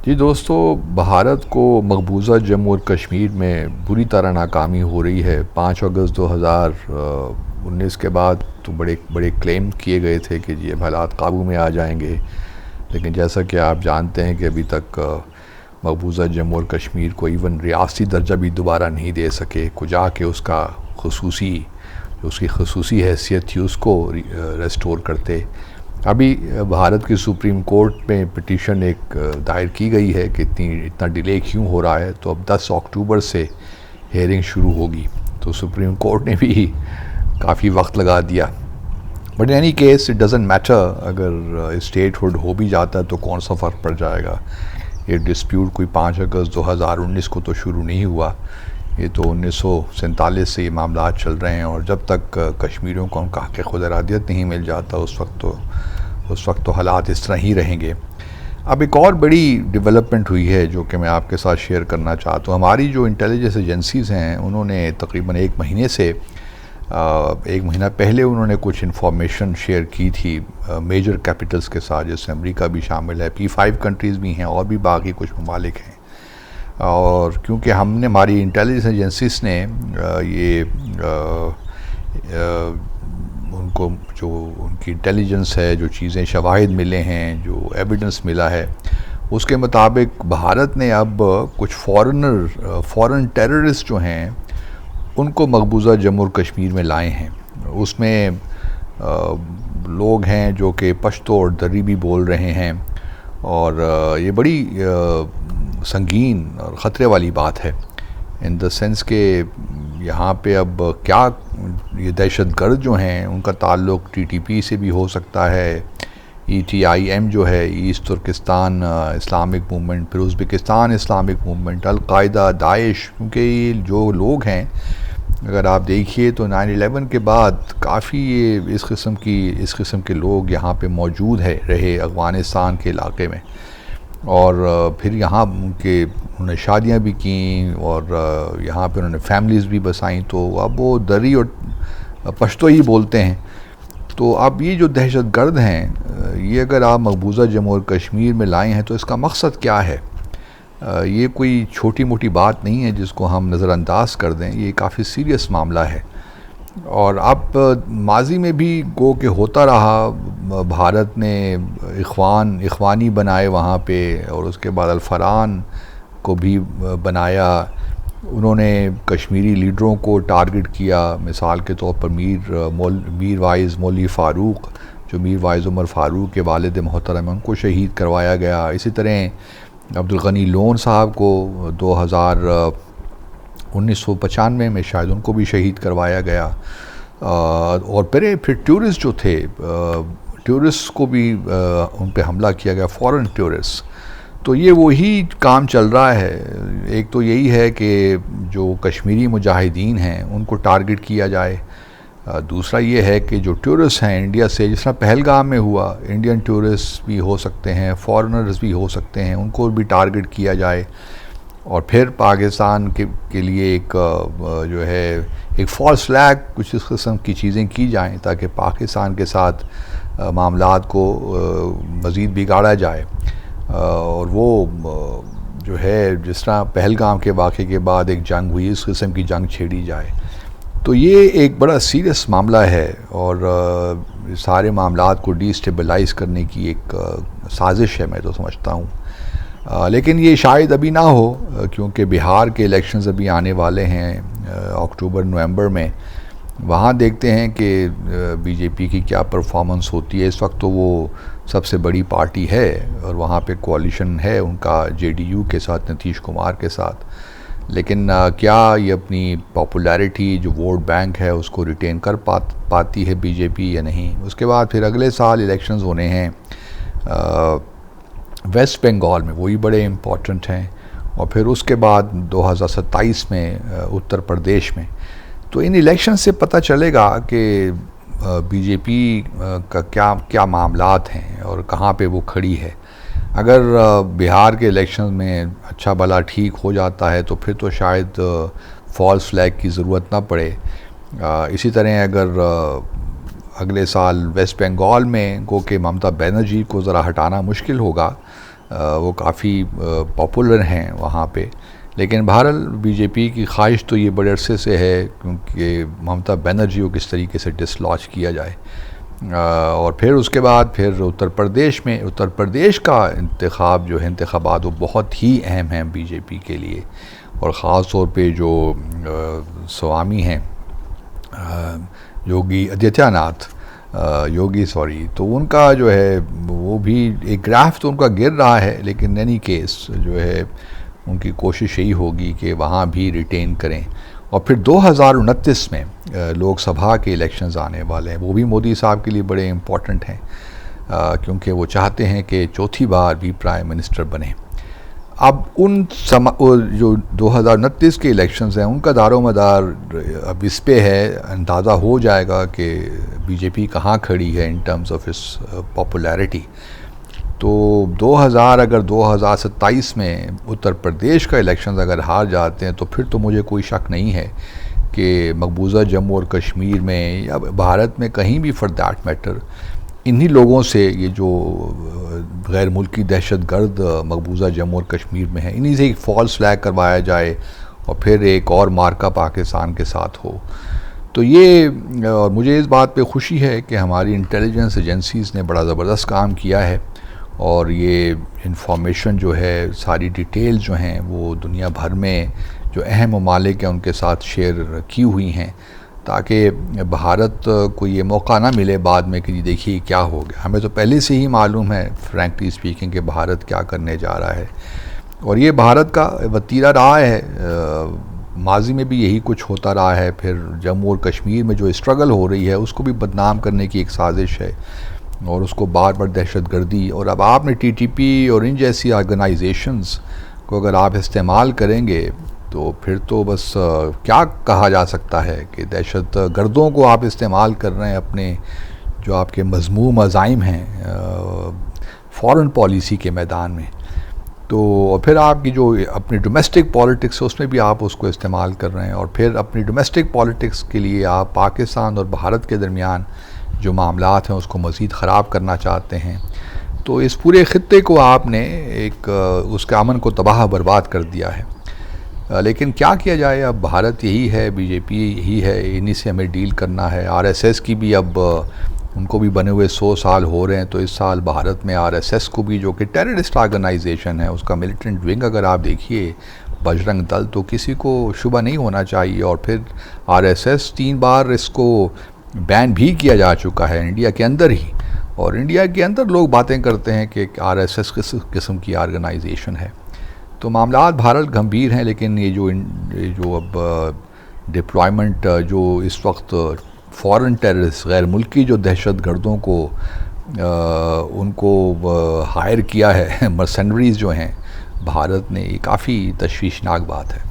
जी दोस्तों, भारत को मकबूजा जम्मू और कश्मीर में बुरी तरह नाकामी हो रही है। 5 अगस्त 2019 के बाद तो बड़े बड़े क्लेम किए गए थे कि ये हालात काबू में आ जाएंगे, लेकिन जैसा कि आप जानते हैं कि अभी तक मकबूजा जम्मू और कश्मीर को इवन रियासती दर्जा भी दोबारा नहीं दे सके। कुछ के उसका उसकी खसूसी हैसियत थी उसको रेस्टोर करते। अभी भारत की सुप्रीम कोर्ट में पिटीशन एक दायर की गई है कि इतना डिले क्यों हो रहा है। तो अब 10 अक्टूबर से हेयरिंग शुरू होगी, तो सुप्रीम कोर्ट ने भी काफ़ी वक्त लगा दिया। But in any case it doesn't matter, अगर स्टेटहुड हो भी जाता है तो कौन सा फ़र्क पड़ जाएगा। ये डिस्प्यूट कोई 5 अगस्त 2019 को तो शुरू नहीं हुआ, ये तो 1947 से ये मामला चल रहे हैं। और जब तक कश्मीरियों को उनका हक़ खुद इरादियत नहीं मिल जाता उस वक्त तो हालात इस तरह ही रहेंगे। अब एक और बड़ी डेवलपमेंट हुई है जो कि मैं आपके साथ शेयर करना चाहता हूँ। हमारी जो इंटेलिजेंस एजेंसीज़ हैं उन्होंने तकरीबन एक महीना पहले उन्होंने कुछ इन्फॉर्मेशन शेयर की थी मेजर कैपिटल्स के साथ, जिसमें अमेरिका भी शामिल है, P5 कंट्रीज़ भी हैं और भी बाकी कुछ ममालिक हैं। और क्योंकि हमारी इंटेलिजेंस एजेंसीज ने उनको जो उनकी इंटेलिजेंस है, जो चीज़ें शवाहिद मिले हैं, जो एविडेंस मिला है, उसके मुताबिक भारत ने अब कुछ फॉरेन टेररिस्ट जो हैं उनको मकबूजा जम्मू और कश्मीर में लाए हैं। उसमें लोग हैं जो कि पश्तो और दर्री भी बोल रहे हैं, और ये बड़ी संगीन और ख़तरे वाली बात है इन द सेंस के यहाँ पे अब क्या ये दहशतगर्द जो हैं उनका ताल्लुक़ TTP से भी हो सकता है, ETIM जो है ईस्ट तुर्किस्तान इस्लामिक मूवमेंट, फिर Uzbekistan Islamic movement, al Qaeda, Daesh. क्योंकि ये जो लोग हैं, अगर आप देखिए तो 9/11 के बाद काफ़ी ये इस किस्म के लोग यहाँ पे मौजूद रहे अफ़गानिस्तान के इलाके में। और फिर यहाँ उन्होंने शादियाँ भी की और यहाँ पे उन्होंने फैमिलीज़ भी बसाई। तो अब वो दरी और पश्तो ही बोलते हैं। तो अब ये जो दहशतगर्द हैं, ये अगर आप मकबूजा जम्मू और कश्मीर में लाए हैं तो इसका मकसद क्या है? ये कोई छोटी मोटी बात नहीं है जिसको हम नज़रअंदाज कर दें, ये काफ़ी सीरियस मामला है। और अब माजी में भी गो के होता रहा, भारत ने इख्वानी बनाए वहाँ पे, और उसके बाद अल-फरान को भी बनाया। उन्होंने कश्मीरी लीडरों को टारगेट किया, मिसाल के तौर पर मीर वाइज़ मौलवी फ़ारूक, जो मीर वाइज़ उमर फ़ारूक के वालिद मोहतरम हैं, उनको शहीद करवाया गया। इसी तरह अब्दुल गनी लोन साहब को 1995 में शायद उनको भी शहीद करवाया गया। और फिर टूरिस्ट जो थे, टूरिस्ट को भी उन पे हमला किया गया, फॉरेन टूरिस्ट। तो ये वही काम चल रहा है। एक तो यही है कि जो कश्मीरी मुजाहिदीन हैं उनको टारगेट किया जाए, दूसरा ये है कि जो टूरिस्ट हैं इंडिया से, जिस तरह पहलगाम में हुआ, इंडियन टूरिस्ट भी हो सकते हैं, फॉरेनर्स भी हो सकते हैं, उनको भी टारगेट किया जाए। और फिर पाकिस्तान के लिए जो है एक फॉल्स फ्लैग, कुछ इस किस्म की चीज़ें की जाएं ताकि पाकिस्तान के साथ मामलात को मज़ीद बिगाड़ा जाए। और वो जो है जिस तरह पहलगाम के वाक़े के बाद एक जंग हुई, इस किस्म की जंग छेड़ी जाए। तो ये एक बड़ा सीरियस मामला है और सारे मामलात को डिस्टेबलाइज़ करने की एक साजिश है, मैं तो समझता हूँ। लेकिन ये शायद अभी ना हो, क्योंकि बिहार के इलेक्शंस अभी आने वाले हैं अक्टूबर-नवंबर में। वहाँ देखते हैं कि बीजेपी की क्या परफॉर्मेंस होती है। इस वक्त तो वो सबसे बड़ी पार्टी है और वहाँ पे कोalition है उनका JDU के साथ, नीतीश कुमार के साथ। लेकिन क्या ये अपनी पॉपुलैरिटी, जो वोट बैंक है, उसको रिटेन कर पाती है बीजेपी या नहीं? उसके बाद फिर अगले साल इलेक्शंस होने हैं वेस्ट बंगाल में, वही बड़े इम्पॉर्टेंट हैं। और फिर उसके बाद 2027 में उत्तर प्रदेश में। तो इन इलेक्शन से पता चलेगा कि बीजेपी का क्या मामलात हैं और कहाँ पे वो खड़ी है। अगर बिहार के इलेक्शन में अच्छा भला ठीक हो जाता है तो फिर तो शायद फॉल्स फ्लैग की ज़रूरत ना पड़े। इसी तरह अगर अगले साल वेस्ट बंगाल में गो के ममता बनर्जी को ज़रा हटाना मुश्किल होगा, वो काफ़ी पॉपुलर हैं वहाँ पे। लेकिन बहरहाल बीजेपी की ख्वाहिश तो ये बड़े अरसे से है क्योंकि ममता बनर्जी को किस तरीके से डिसलॉन्च किया जाए। और फिर उसके बाद फिर उत्तर प्रदेश का इंतखाब जो है, इंतखाबात वो बहुत ही अहम हैं बीजेपी के लिए। और ख़ास तौर पे जो स्वामी हैं योगी आदित्यनाथ, तो उनका जो है वो भी एक ग्राफ तो उनका गिर रहा है, लेकिन एनी केस जो है उनकी कोशिश यही होगी कि वहाँ भी रिटेन करें। और फिर 2029 में लोकसभा के इलेक्शंस आने वाले हैं, वो भी मोदी साहब के लिए बड़े इम्पोर्टेंट हैं क्योंकि वो चाहते हैं कि चौथी बार भी प्राइम मिनिस्टर बने। अब जो 2029 के इलेक्शंस हैं उनका दारोमदार अब इस पे है, अंदाज़ा हो जाएगा कि बीजेपी कहाँ खड़ी है इन टर्म्स ऑफ इस पॉपुलैरिटी। तो 2027 में उत्तर प्रदेश का इलेक्शंस अगर हार जाते हैं तो फिर तो मुझे कोई शक नहीं है कि मकबूजा जम्मू और कश्मीर में या भारत में कहीं भी फॉर दैट मैटर इन्हीं लोगों से, ये जो गैर मुल्की दहशतगर्द मकबूजा जम्मू और कश्मीर में है, इन्हीं से एक फॉल्स फ्लैग करवाया जाए और फिर एक और मार्का पाकिस्तान के साथ हो। तो ये, और मुझे इस बात पे खुशी है कि हमारी इंटेलिजेंस एजेंसीज़ ने बड़ा ज़बरदस्त काम किया है और ये इंफॉर्मेशन जो है, सारी डिटेल जो हैं वो दुनिया भर में जो अहम ममालिक हैं उनके साथ शेयर की हुई हैं, ताकि भारत को ये मौका ना मिले बाद में कि देखिए क्या हो गया। हमें तो पहले से ही मालूम है फ्रैंकली स्पीकिंग कि भारत क्या करने जा रहा है, और ये भारत का वतीरा रहा है। माजी में भी यही कुछ होता रहा है। फिर जम्मू और कश्मीर में जो स्ट्रगल हो रही है उसको भी बदनाम करने की एक साजिश है और उसको बार बार दहशतगर्दी, और अब आपने टीटीपी और इन जैसी ऑर्गेनाइजेशंस को अगर आप इस्तेमाल करेंगे तो फिर तो बस क्या कहा जा सकता है कि दहशत गर्दों को आप इस्तेमाल कर रहे हैं अपने जो आपके मज़मूम अज़ाइम हैं फॉरेन पॉलिसी के मैदान में। तो फिर आपकी जो अपनी डोमेस्टिक पॉलिटिक्स है उसमें भी आप उसको इस्तेमाल कर रहे हैं, और फिर अपनी डोमेस्टिक पॉलिटिक्स के लिए आप पाकिस्तान और भारत के दरमियान जो मामलात हैं उसको मज़ीद ख़राब करना चाहते हैं। तो इस पूरे ख़ित्ते को आपने एक उसके अमन को तबाह बर्बाद कर दिया है। लेकिन क्या किया जाए, अब भारत यही है, बीजेपी यही है, इन्हीं से हमें डील करना है। आरएसएस की भी अब उनको भी बने हुए 100 साल हो रहे हैं, तो इस साल भारत में आरएसएस को भी, जो कि टेररिस्ट ऑर्गेनाइजेशन है, उसका मिलिटेंट विंग अगर आप देखिए बजरंग दल, तो किसी को शुबा नहीं होना चाहिए। और फिर आरएसएस 3 बार इसको बैन भी किया जा चुका है इंडिया के अंदर ही, और इंडिया के अंदर लोग बातें करते हैं कि आरएसएस किस किस्म की ऑर्गेनाइजेशन है। तो मामलात भारत गंभीर हैं, लेकिन ये जो अब डिप्लॉयमेंट जो इस वक्त फॉरेन टेररिस्ट गैर मुल्की जो दहशत गर्दों को उनको हायर किया है मर्सनरीज जो हैं भारत ने, ये काफ़ी तशवीशनाक बात है।